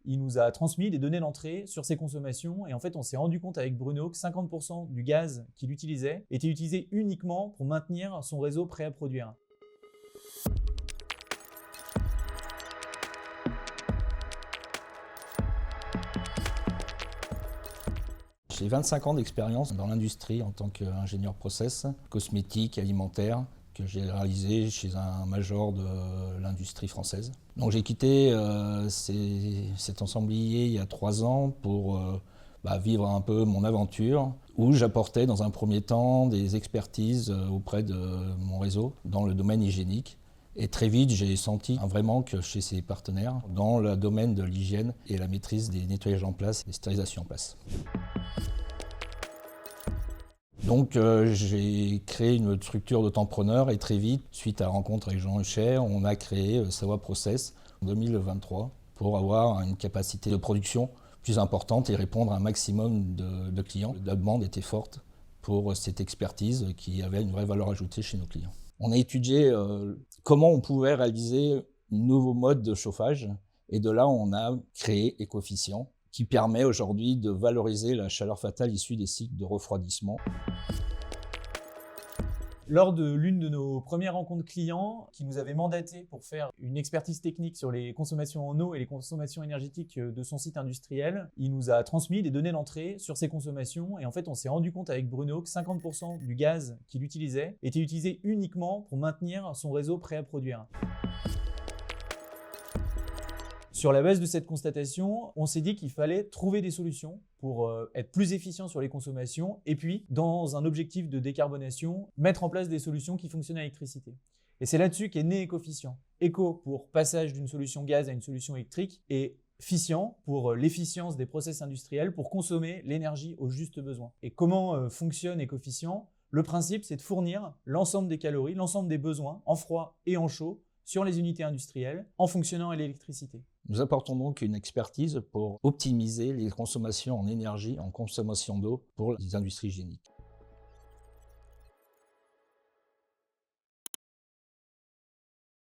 il nous a transmis des données d'entrée sur ses consommations et en fait on s'est rendu compte avec Bruno que 50% du gaz qu'il utilisait était utilisé uniquement pour maintenir son réseau prêt à produire. J'ai 25 ans d'expérience dans l'industrie en tant qu'ingénieur process, cosmétique, alimentaire, que j'ai réalisé chez un major de l'industrie française. Donc j'ai quitté cet ensemblier il y a 3 ans pour vivre un peu mon aventure, où j'apportais dans un premier temps des expertises auprès de mon réseau dans le domaine hygiénique. Et très vite, j'ai senti un vrai manque chez ces partenaires dans le domaine de l'hygiène et la maîtrise des nettoyages en place, des stérilisations en place. Donc j'ai créé une structure d'autopreneur et très vite, suite à la rencontre avec Jean Hucher, on a créé Savoie Process en 2023 pour avoir une capacité de production plus importante et répondre à un maximum de clients. La demande était forte pour cette expertise qui avait une vraie valeur ajoutée chez nos clients. On a étudié comment on pouvait réaliser un nouveau mode de chauffage et de là on a créé Ecoficient, qui permet aujourd'hui de valoriser la chaleur fatale issue des cycles de refroidissement. Lors de l'une de nos premières rencontres clients, qui nous avait mandaté pour faire une expertise technique sur les consommations en eau et les consommations énergétiques de son site industriel, il nous a transmis des données d'entrée sur ses consommations et en fait on s'est rendu compte avec Bruno que 50% du gaz qu'il utilisait était utilisé uniquement pour maintenir son réseau prêt à produire. Sur la base de cette constatation, on s'est dit qu'il fallait trouver des solutions pour être plus efficient sur les consommations et puis, dans un objectif de décarbonation, mettre en place des solutions qui fonctionnent à l'électricité. Et c'est là-dessus qu'est né Ecoficient. Eco pour passage d'une solution gaz à une solution électrique et Ficient pour l'efficience des process industriels pour consommer l'énergie au juste besoin. Et comment fonctionne Ecoficient ? Le principe, c'est de fournir l'ensemble des calories, l'ensemble des besoins en froid et en chaud sur les unités industrielles en fonctionnant à l'électricité. Nous apportons donc une expertise pour optimiser les consommations en énergie, en consommation d'eau pour les industries hygiéniques.